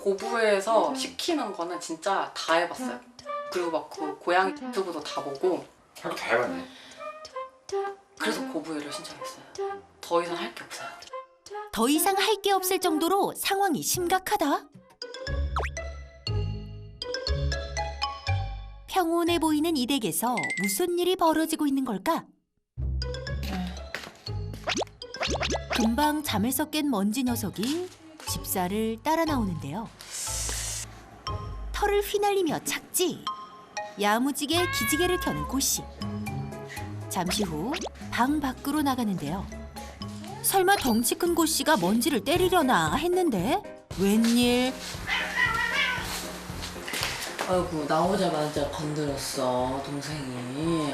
고부에서 시키는 거는 진짜 다 해봤어요. 그리고 막 그 고양이 유튜브도 다 보고 할 거 다 해봤네. 그래서 고부회를 신청했어요. 더 이상 할 게 없어요. 더 이상 할 게 없을 정도로 상황이 심각하다. 평온해 보이는 이 댁에서 무슨 일이 벌어지고 있는 걸까? 금방 잠에서 깬 먼지 녀석이 집사를 따라 나오는데요. 털을 휘날리며 착지. 야무지게 기지개를 켜는 고씨. 잠시 후 방 밖으로 나가는데요. 설마 덩치 큰 고씨가 먼지를 때리려나 했는데 웬일? 아이고 나오자마자 건드렸어 동생이.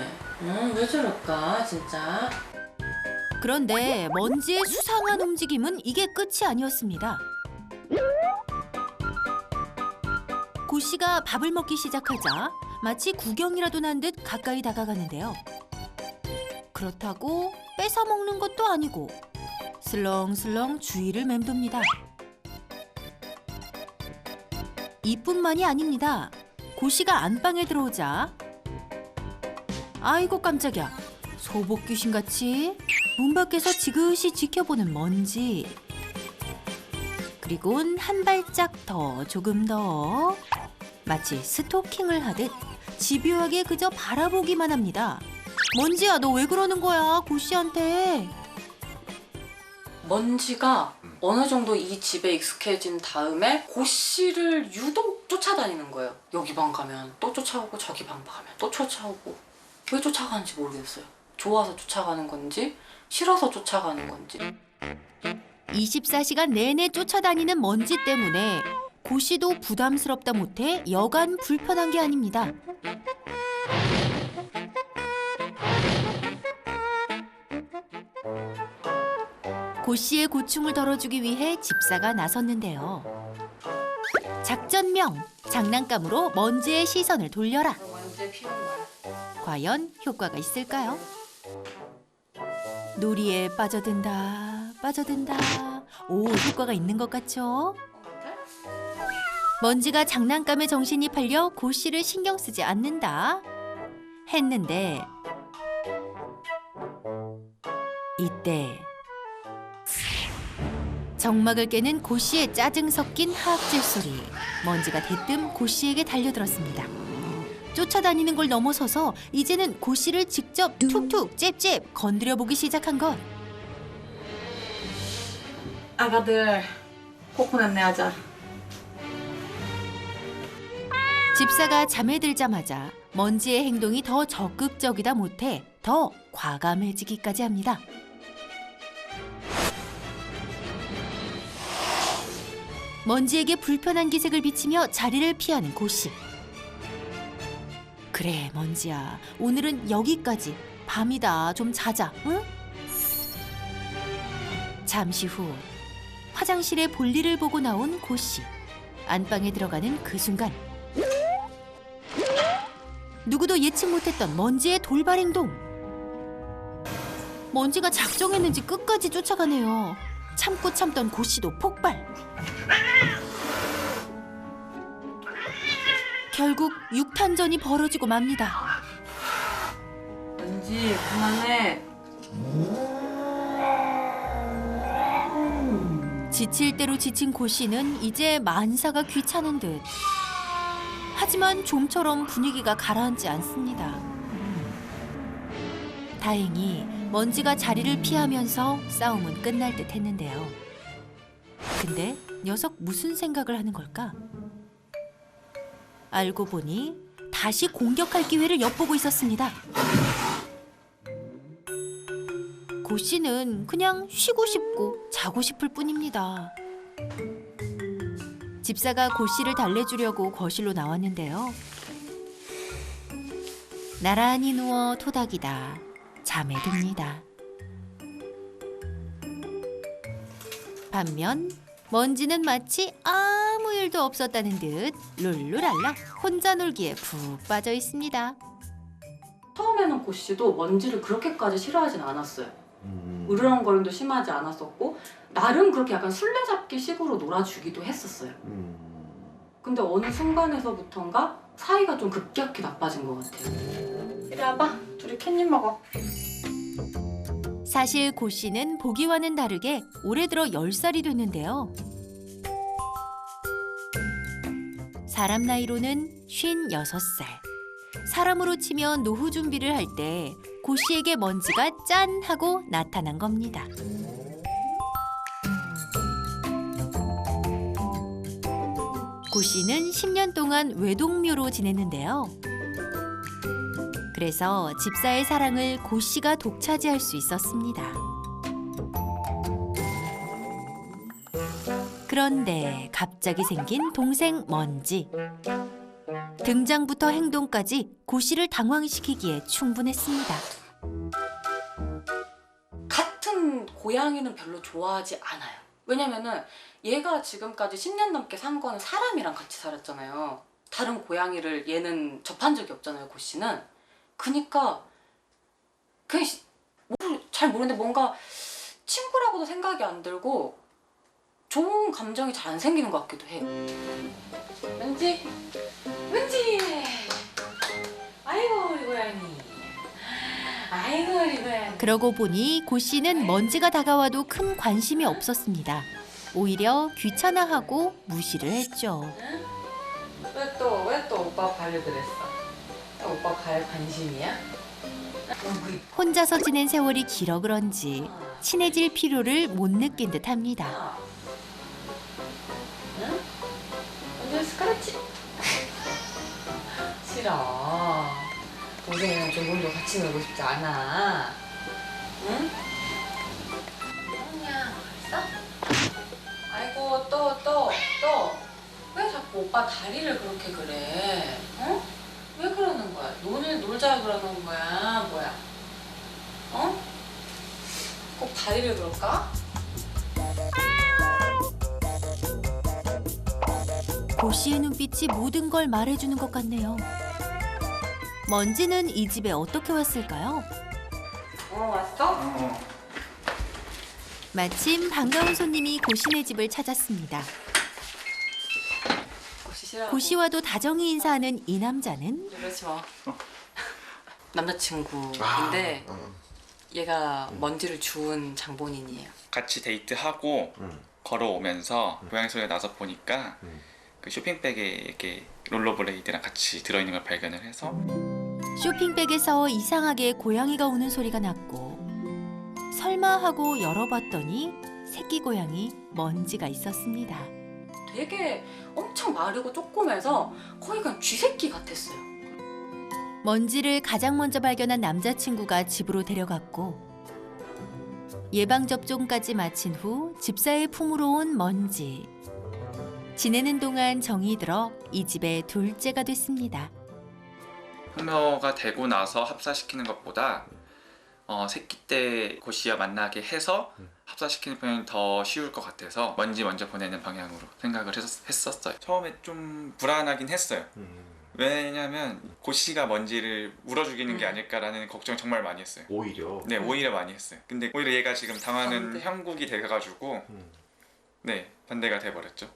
왜 저럴까 진짜. 그런데 먼지의 수상한 움직임은 이게 끝이 아니었습니다. 고씨가 밥을 먹기 시작하자 마치 구경이라도 난 듯 가까이 다가가는데요. 그렇다고 뺏어 먹는 것도 아니고 슬렁슬렁 주위를 맴돕니다. 이뿐만이 아닙니다. 고씨가 안방에 들어오자 아이고 깜짝이야. 소복 귀신같이 문 밖에서 지그시 지켜보는 먼지. 그리곤 한 발짝 더 조금 더 마치 스토킹을 하듯 집요하게 그저 바라보기만 합니다. 먼지야 너 왜 그러는 거야 고씨한테. 먼지가 어느 정도 이 집에 익숙해진 다음에 고씨를 유독 쫓아다니는 거예요. 여기 방 가면 또 쫓아오고 저기 방 가면 또 쫓아오고. 왜 쫓아가는지 모르겠어요. 좋아서 쫓아가는 건지 싫어서 쫓아가는 건지. 24시간 내내 쫓아다니는 먼지 때문에 고씨도 부담스럽다 못해 여간 불편한 게 아닙니다. 고씨의 고충을 덜어주기 위해 집사가 나섰는데요. 작전명, 장난감으로 먼지의 시선을 돌려라. 먼지 피우는 거야. 과연 효과가 있을까요? 놀이에 빠져든다, 빠져든다. 오, 효과가 있는 것 같죠? 먼지가 장난감에 정신이 팔려 고씨를 신경 쓰지 않는다 했는데 이때 정막을 깨는 고씨의 짜증 섞인 하악질 소리. 먼지가 대뜸 고씨에게 달려들었습니다. 쫓아다니는 걸 넘어서서 이제는 고씨를 직접 툭툭 잽잽 건드려보기 시작한 것. 아가들 코코넛 내하자. 집사가 잠에 들자마자 먼지의 행동이 더 적극적이다 못해 더 과감해지기까지 합니다. 먼지에게 불편한 기색을 비치며 자리를 피하는 고씨. 그래 먼지야, 오늘은 여기까지. 밤이다, 좀 자자, 응? 잠시 후 화장실에 볼일을 보고 나온 고씨. 안방에 들어가는 그 순간 누구도 예측 못했던 먼지의 돌발 행동. 먼지가 작정했는지 끝까지 쫓아가네요. 참고 참던 고씨도 폭발. 결국 육탄전이 벌어지고 맙니다. 먼지 그만해. 지칠 대로 지친 고씨는 이제 만사가 귀찮은 듯. 하지만 좀처럼 분위기가 가라앉지 않습니다. 다행히 먼지가 자리를 피하면서 싸움은 끝날 듯 했는데요. 근데 녀석 무슨 생각을 하는 걸까? 알고 보니 다시 공격할 기회를 엿보고 있었습니다. 고씨는 그냥 쉬고 싶고 자고 싶을 뿐입니다. 집사가 고씨를 달래주려고 거실로 나왔는데요. 나란히 누워 토닥이다 잠에 듭니다. 반면 먼지는 마치 아무 일도 없었다는 듯 룰루랄라 혼자 놀기에 푹 빠져 있습니다. 처음에는 고씨도 먼지를 그렇게까지 싫어하진 않았어요. 으르렁거림도 심하지 않았었고 나름 그렇게 약간 술래잡기 식으로 놀아주기도 했었어요. 근데 어느 순간에서부턴가 사이가 좀 급격히 나빠진 것 같아요. 이리 와봐. 둘이 캣닙 먹어. 사실 고 씨는 보기와는 다르게 올해 들어 10살이 됐는데요. 사람 나이로는 56살. 사람으로 치면 노후 준비를 할 때 고 씨에게 먼지가 짠 하고 나타난 겁니다. 고 씨는 10년 동안 외동묘로 지냈는데요. 그래서 집사의 사랑을 고 씨가 독차지할 수 있었습니다. 그런데 갑자기 생긴 동생 먼지. 등장부터 행동까지 고 씨를 당황시키기에 충분했습니다. 같은 고양이는 별로 좋아하지 않아요. 왜냐면은 얘가 지금까지 10년 넘게 산 거는 사람이랑 같이 살았잖아요. 다른 고양이를 얘는 접한 적이 없잖아요, 고 씨는. 그니까 그냥 잘 모르는데 뭔가 친구라고도 생각이 안 들고 좋은 감정이 잘 안 생기는 것 같기도 해요. 왠지 아이고 우리 고양이, 아이고 우리 고양이. 그러고 보니 고 씨는 먼지가 다가와도 큰 관심이 없었습니다. 오히려 귀찮아하고 무시를 했죠. 왜 또 오빠 발을 그랬어? 오빠 발 관심이야? 혼자서 지낸 세월이 길어 그런지 친해질 필요를 못 느낀 듯합니다. 응? 완전 스크래치? 싫어. 동생이랑 조금도 같이 놀고 싶지 않아. 응? 그냥 있어? 아이고 또 왜 자꾸 오빠 다리를 그렇게 그래? 어? 왜 그러는 거야? 놀자 그러는 거야? 뭐야? 어? 꼭 다리를 그럴까? 고 씨의 눈빛이 모든 걸 말해주는 것 같네요. 먼지는 이 집에 어떻게 왔을까요? 왔어? 마침 반가운 손님이 고 씨네 집을 찾았습니다. 고 씨와도 다정히 인사하는 이 남자는 이러지 마. 남자친구인데 얘가 먼지를 주운 장본인이에요. 같이 데이트하고 걸어오면서 고양이 소리가 나서 보니까 그 쇼핑백에 이렇게 롤러블레이드랑 같이 들어있는 걸 발견을 해서 쇼핑백에서 이상하게 고양이가 우는 소리가 났고 설마 하고 열어봤더니 새끼 고양이 먼지가 있었습니다. 되게 엄청 마르고 쪼꼬매서 거의 그냥 쥐새끼 같았어요. 먼지를 가장 먼저 발견한 남자친구가 집으로 데려갔고 예방접종까지 마친 후 집사의 품으로 온 먼지. 지내는 동안 정이 들어 이 집의 둘째가 됐습니다. 흑묘가 되고 나서 합사시키는 것보다 새끼 때 고씨와 만나게 해서 합사시키는 편이 더 쉬울 것 같아서 먼지 먼저 보내는 방향으로 생각을 했었어요. 처음에 좀 불안하긴 했어요. 왜냐면 고씨가 먼지를 물어 죽이는 게 아닐까라는 걱정 정말 많이 했어요. 오히려? 네, 오히려 많이 했어요. 근데 오히려 얘가 지금 당하는 반대. 형국이 돼가지고 네, 반대가 돼버렸죠.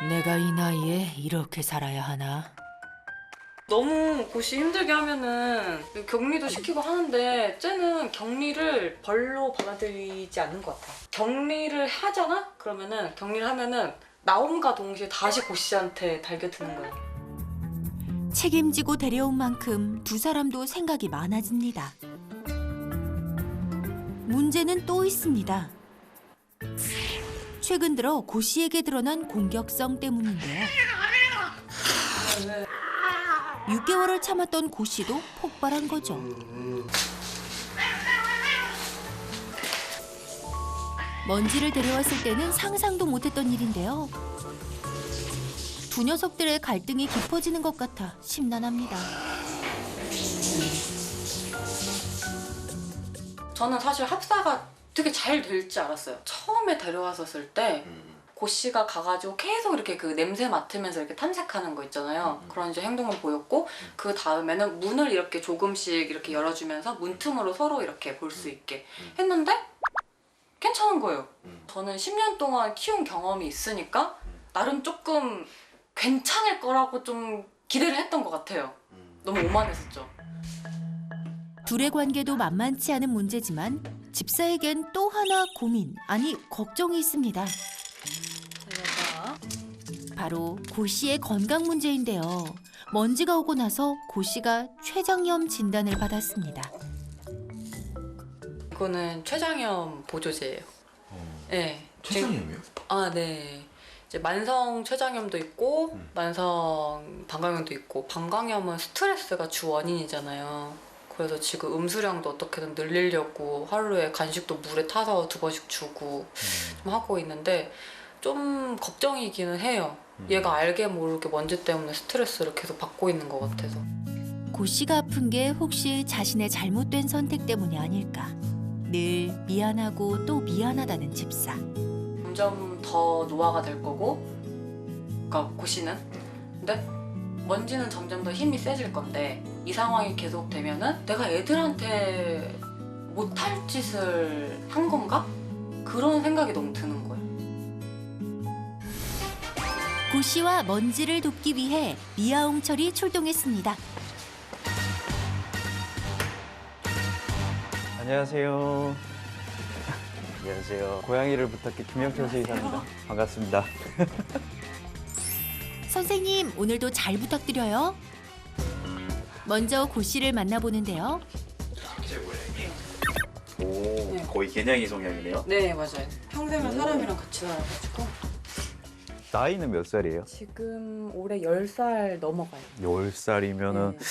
내가 이 나이에 이렇게 살아야 하나. 너무 고시 힘들게 하면은 격리도 시키고 하는데 쟤는 격리를 벌로 받아들이지 않는 것 같아. 격리를 하잖아? 그러면은 격리를 하면은 나옴과 동시에 다시 고씨한테 달겨드는 거야. 책임지고 데려온 만큼 두 사람도 생각이 많아집니다. 문제는 또 있습니다. 최근 들어 고 씨에게 드러난 공격성 때문인데요. 6개월을 참았던 고 씨도 폭발한 거죠. 먼지를 데려왔을 때는 상상도 못했던 일인데요. 두 녀석들의 갈등이 깊어지는 것 같아 심란합니다. 저는 사실 합사가 되게 잘 될지 알았어요. 처음에 데려왔었을 때 고씨가 가가지고 계속 이렇게 그 냄새 맡으면서 이렇게 탐색하는 거 있잖아요. 그런 이제 행동을 보였고 그 다음에는 문을 이렇게 조금씩 이렇게 열어주면서 문틈으로 서로 이렇게 볼 수 있게 했는데 괜찮은 거예요. 저는 10년 동안 키운 경험이 있으니까 나름 조금 괜찮을 거라고 좀 기대를 했던 것 같아요. 너무 오만했었죠. 둘의 관계도 만만치 않은 문제지만 집사에겐 또 하나 고민, 아니 걱정이 있습니다. 바로 고 씨의 건강 문제인데요. 먼지가 오고 나서 고 씨가 췌장염 진단을 받았습니다. 이거는 췌장염 보조제예요. 네. 췌장염이요? 아, 네. 이제 만성 췌장염도 있고 만성 방광염도 있고, 방광염은 스트레스가 주 원인이잖아요. 그래서 지금 음수량도 어떻게든 늘리려고 하루에 간식도 물에 타서 2번씩 주고 좀 하고 있는데 좀 걱정이기는 해요. 얘가 알게 모르게 먼지 때문에 스트레스를 계속 받고 있는 것 같아서. 고 씨가 아픈 게 혹시 자신의 잘못된 선택 때문이 아닐까. 늘 미안하고 또 미안하다는 집사. 점점 더 노화가 될 거고, 그러니까 고 씨는. 근데 먼지는 점점 더 힘이 세질 건데, 이 상황이 계속 되면은 내가 애들한테 못할 짓을 한 건가? 그런 생각이 너무 드는 거예요. 고 씨와 먼지를 돕기 위해 미아홍철이 출동했습니다. 안녕하세요. 안녕하세요. 고양이를 부탁해 김영철 수의사입니다. 반갑습니다. 선생님, 오늘도 잘 부탁드려요. 먼저 고 씨를 만나보는데요. 오, 거의 개냥이 성향이네요. 네, 맞아요. 평생을 사람이랑 같이 살아가지고. 나이는 몇 살이에요? 지금 올해 10살 넘어가요. 10살이면은 네.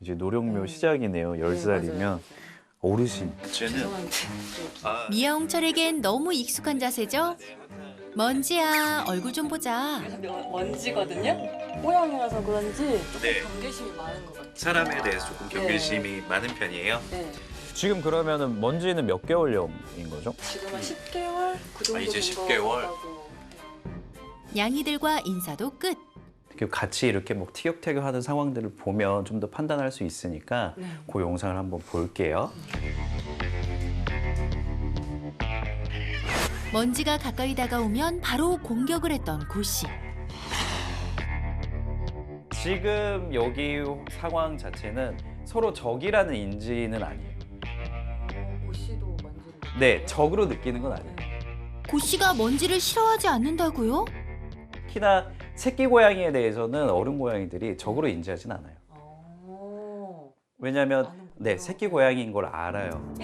이제 노령묘 네. 시작이네요. 10살이면 맞아요. 어르신. 죄송한데. 미아홍철에겐 너무 익숙한 자세죠? 먼지야, 얼굴 좀 보자. 먼지거든요? 모양이라서 그런지 조금 네. 경계심이 많은 것 같아요. 사람에 대해서 조금 경계심이 많은 편이에요. 네. 지금 그러면은 먼지는 몇 개월령인 거죠? 지금 한 10개월? 그 정도 이제 된 10개월? 거라고. 냥이들과 인사도 끝. 같이 이렇게 뭐 티격태격하는 상황들을 보면 좀 더 판단할 수 있으니까 네. 그 영상을 한번 볼게요. 먼지가 가까이 다가오면 바로 공격을 했던 고 씨. 지금 여기 상황 자체는 서로 적이라는 인지는 아니에요. 고씨도 먼지를. 네, 적으로 느끼는 건 아니에요. 고 씨가 먼지를 싫어하지 않는다고요? 특히나 새끼 고양이에 대해서는 어른 고양이들이 적으로 인지하진 않아요. 왜냐하면 네, 새끼 고양이인 걸 알아요.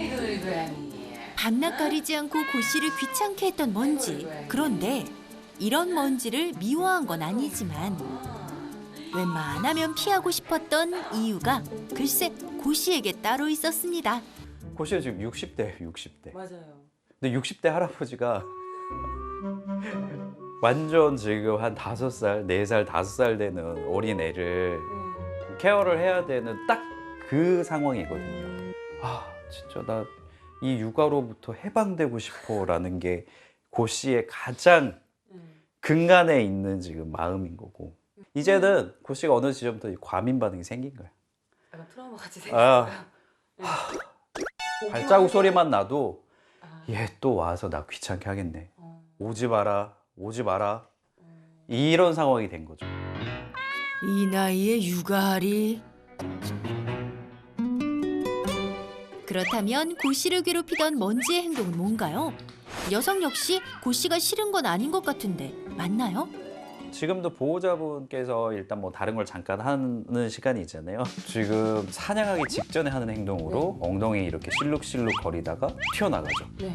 반납 가리지 않고 고 씨를 귀찮게 했던 먼지. 그런데 이런 먼지를 미워한 건 아니지만 웬만하면 피하고 싶었던 이유가 글쎄 고 씨에게 따로 있었습니다. 고시가 지금 60대예요, 60대. 맞아요. 근데 60대 할아버지가 완전 지금 한 5살, 4살, 5살 되는 어린 애를 케어를 해야 되는 딱 그 상황이거든요. 아, 진짜 나 이 육아로부터 해방되고 싶어라는 게 고 씨의 가장 근간에 있는 지금 마음인 거고, 이제는 고 씨가 어느 시점부터 이 과민 반응이 생긴 거예요. 약간 트라우마 같이 아, 생겼어요. 발자국 소리만 나도 아, 얘 또 와서 나 귀찮게 하겠네. 어. 오지 마라, 오지 마라. 이런 상황이 된 거죠. 이 나이에 육아하리. 그렇다면 고 씨를 괴롭히던 먼지의 행동은 뭔가요? 여성 역시 고 씨가 싫은 건 아닌 것 같은데 맞나요? 지금도 보호자분께서 일단 뭐 다른 걸 잠깐 하는 시간이 있잖아요. 지금 사냥하기 직전에 하는 행동으로 엉덩이 이렇게 실룩실룩 거리다가 튀어나가죠. 네.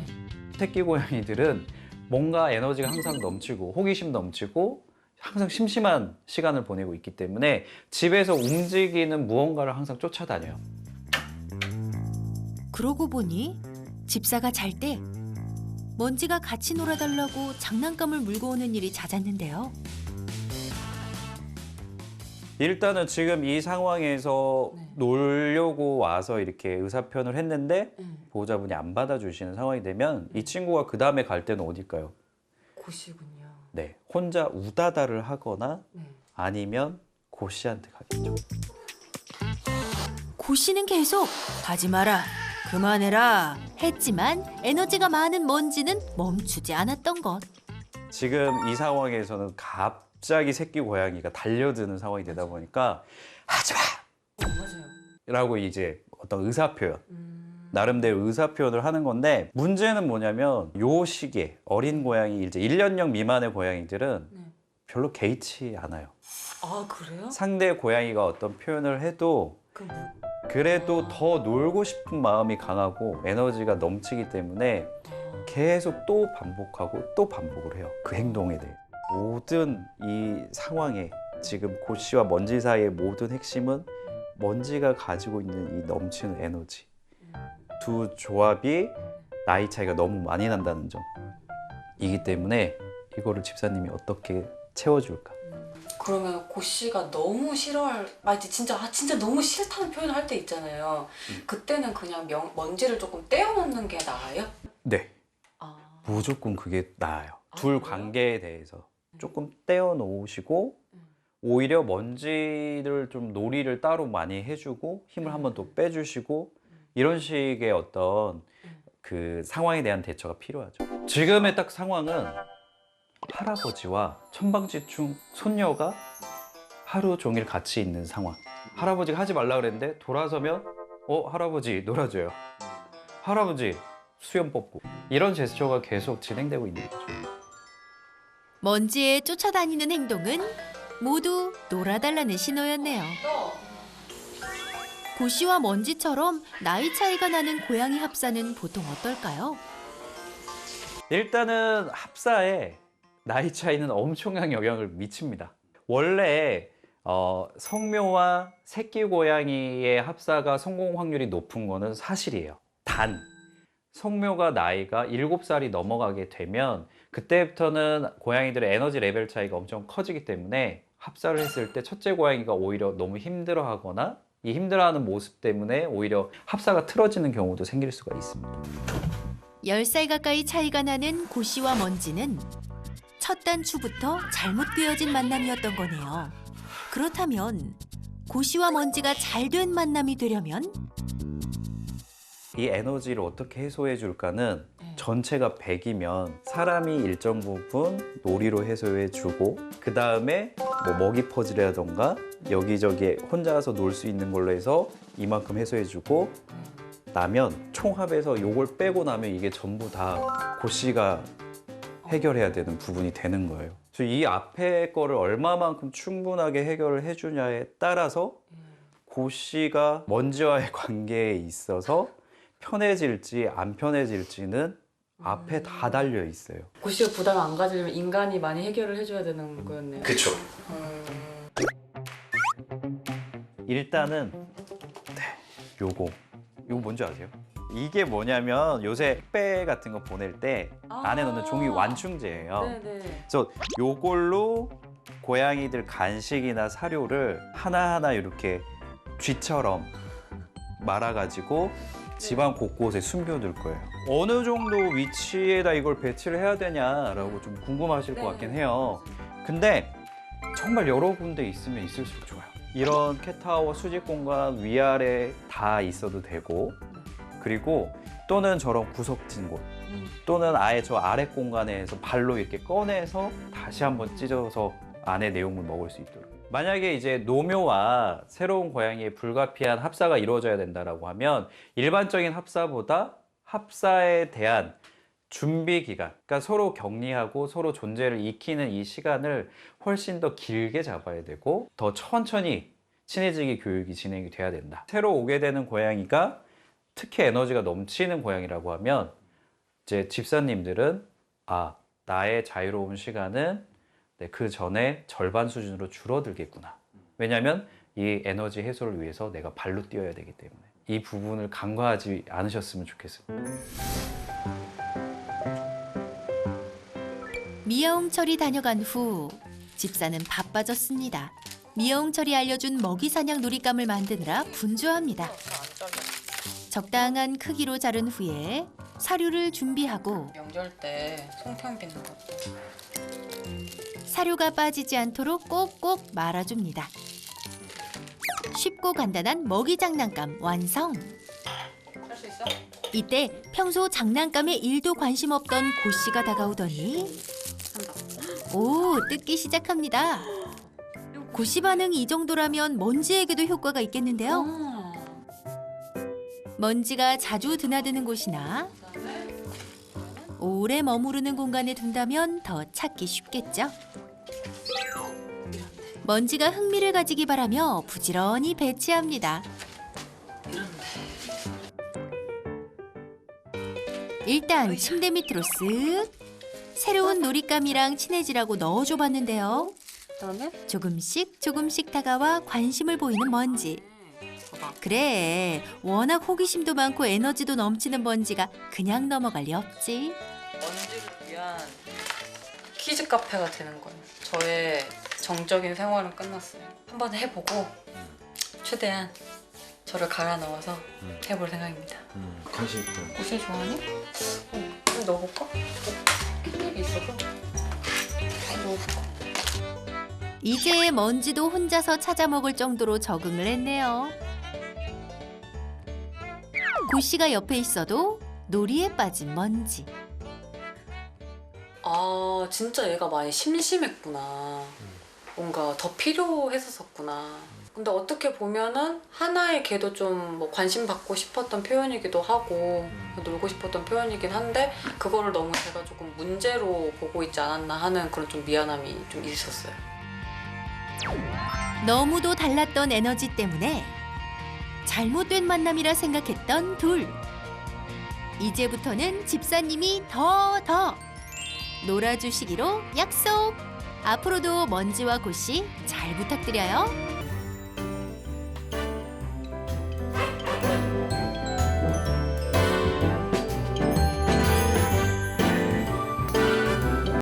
새끼 고양이들은 뭔가 에너지가 항상 넘치고 호기심 넘치고 항상 심심한 시간을 보내고 있기 때문에 집에서 움직이는 무언가를 항상 쫓아다녀요. 그러고 보니 집사가 잘 때 먼지가 같이 놀아달라고 장난감을 물고 오는 일이 잦았는데요. 일단은 지금 이 상황에서 네. 놀려고 와서 이렇게 의사표현을 했는데 네. 보호자분이 안 받아주시는 상황이 되면 이 친구가 그 다음에 갈 때는 어딜까요? 고씨군요. 네, 혼자 우다다를 하거나 네. 아니면 고 씨한테 가겠죠. 고 씨는 계속 가지 마라. 그만해라 했지만 에너지가 많은 먼지는 멈추지 않았던 것. 지금 이 상황에서는 갑자기 새끼 고양이가 달려드는 상황이 되다 보니까 하지 마! 맞아요. 라고 이제 어떤 의사표현, 나름대로 의사표현을 하는 건데 문제는 뭐냐면 요 시기에 어린 고양이, 이제 1년령 미만의 고양이들은 네. 별로 개의치 않아요. 아 그래요? 상대 고양이가 어떤 표현을 해도 그래도 더 놀고 싶은 마음이 강하고 에너지가 넘치기 때문에 계속 또 반복하고 또 반복을 해요. 그 행동에 대해. 모든 이 상황에 지금 고씨와 먼지 사이의 모든 핵심은 먼지가 가지고 있는 이 넘치는 에너지. 두 조합이 나이 차이가 너무 많이 난다는 점이기 때문에 이거를 집사님이 어떻게 채워줄까? 그러면 고씨가 너무 싫어할, 진짜 너무 싫다는 표현을 할 때 있잖아요. 그때는 그냥 먼지를 조금 떼어놓는 게 나아요? 네, 아, 무조건 그게 나아요. 둘 그래요? 관계에 대해서 조금 떼어 놓으시고 오히려 먼지를 좀 놀이를 따로 많이 해주고 힘을 한 번 더 빼주시고 이런 식의 어떤 그 상황에 대한 대처가 필요하죠. 지금의 딱 상황은 할아버지와 천방지축 손녀가 하루 종일 같이 있는 상황. 할아버지가 하지 말라 그랬는데 돌아서면 할아버지 놀아줘요. 할아버지 수염 뽑고 이런 제스처가 계속 진행되고 있는 거죠. 먼지에 쫓아다니는 행동은 모두 놀아달라는 신호였네요. 고씨와 먼지처럼 나이 차이가 나는 고양이 합사는 보통 어떨까요? 일단은 합사에 나이 차이는 엄청난 영향을 미칩니다. 원래 성묘와 새끼 고양이의 합사가 성공 확률이 높은 거는 사실이에요. 단 성묘가 나이가 7살이 넘어가게 되면 그때부터는 고양이들의 에너지 레벨 차이가 엄청 커지기 때문에 합사를 했을 때 첫째 고양이가 오히려 너무 힘들어하거나 이 힘들어하는 모습 때문에 오히려 합사가 틀어지는 경우도 생길 수가 있습니다. 10살 가까이 차이가 나는 고씨와 먼지는 첫 단추부터 잘못 꿰어진 만남이었던 거네요. 그렇다면 고씨와 먼지가 잘된 만남이 되려면 이 에너지를 어떻게 해소해 줄까는 전체가 100이면 사람이 일정 부분 놀이로 해소해 주고 그 다음에 뭐 먹이 퍼즐이라던가 여기저기 혼자서 놀 수 있는 걸로 해서 이만큼 해소해 주고 나면 총합해서 요걸 빼고 나면 이게 전부 다 고씨가 해결해야 되는 부분이 되는 거예요. 이 앞에 거를 얼마만큼 충분하게 해결을 해주냐에 따라서 고씨가 먼지와의 관계에 있어서 편해질지 안 편해질지는 앞에 다 달려 있어요. 고씨가 부담 안 가지려면 인간이 많이 해결을 해줘야 되는 거였네요. 그쵸. 일단은 요거 뭔지 아세요? 이게 뭐냐면 요새 택배 같은 거 보낼 때 안에 넣는 종이 완충제예요. 네네. 그래서 요걸로 고양이들 간식이나 사료를 하나하나 이렇게 쥐처럼 말아가지고 집안 곳곳에 숨겨둘 거예요. 어느 정도 위치에다 이걸 배치를 해야 되냐라고 좀 궁금하실 것 같긴 해요. 근데 정말 여러 군데 있으면 있을수록 좋아요. 이런 캣타워 수직 공간 위아래 다 있어도 되고 그리고 또는 저런 구석진 곳 또는 아예 저 아래 공간에서 발로 이렇게 꺼내서 다시 한번 찢어서 안에 내용물 먹을 수 있도록. 만약에 이제 노묘와 새로운 고양이의 불가피한 합사가 이루어져야 된다라고 하면 일반적인 합사보다 합사에 대한 준비 기간, 그러니까 서로 격리하고 서로 존재를 익히는 이 시간을 훨씬 더 길게 잡아야 되고 더 천천히 친해지기 교육이 진행이 돼야 된다. 새로 오게 되는 고양이가 특히 에너지가 넘치는 고양이라고 하면 이제 집사님들은 나의 자유로운 시간은 그 전에 절반 수준으로 줄어들겠구나. 왜냐하면 이 에너지 해소를 위해서 내가 발로 뛰어야 되기 때문에 이 부분을 간과하지 않으셨으면 좋겠습니다. 미야옹철이 다녀간 후 집사는 바빠졌습니다. 미야옹철이 알려준 먹이 사냥 놀잇감을 만드느라 분주합니다. 적당한 크기로 자른 후에 사료를 준비하고 명절 때 송편 빚는 것도. 사료가 빠지지 않도록 꼭꼭 말아줍니다. 쉽고 간단한 먹이 장난감 완성! 할 수 있어요? 있어? 이때 평소 장난감에 1도 관심 없던 고씨가 다가오더니 한다. 오, 뜯기 시작합니다. 고씨 반응이 이 정도라면 먼지에게도 효과가 있겠는데요. 먼지가 자주 드나드는 곳이나 그다음에 오래 머무르는 공간에 둔다면 더 찾기 쉽겠죠. 먼지가 흥미를 가지기 바라며 부지런히 배치합니다. 이런데. 일단 침대 밑으로 쓱 새로운 놀잇감이랑 친해지라고 넣어줘 봤는데요. 그다음에 조금씩 다가와 관심을 보이는 먼지. 봐봐. 그래, 워낙 호기심도 많고 에너지도 넘치는 먼지가 그냥 넘어갈 리 없지. 먼지를 위한 키즈 카페가 되는 거예요. 저의 정적인 생활은 끝났어요. 한번 해보고 최대한 저를 갈아 넣어서 해볼 생각입니다. 관심 있군. 꽃이 좋아하니? 좀 넣어볼까? 캔들이 있어서 넣어볼까? 이제 먼지도 혼자서 찾아 먹을 정도로 적응을 했네요. 고씨가 옆에 있어도 놀이에 빠진 먼지. 아 진짜 얘가 많이 심심했구나. 뭔가 더 필요했었구나. 근데 어떻게 보면은 하나의 걔도 좀 뭐 관심 받고 싶었던 표현이기도 하고 놀고 싶었던 표현이긴 한데 그거를 너무 제가 조금 문제로 보고 있지 않았나 하는 그런 좀 미안함이 좀 있었어요. 너무도 달랐던 에너지 때문에 잘못된 만남이라 생각했던 둘. 이제부터는 집사님이 더 놀아주시기로 약속. 앞으로도 먼지와 고씨 잘 부탁드려요.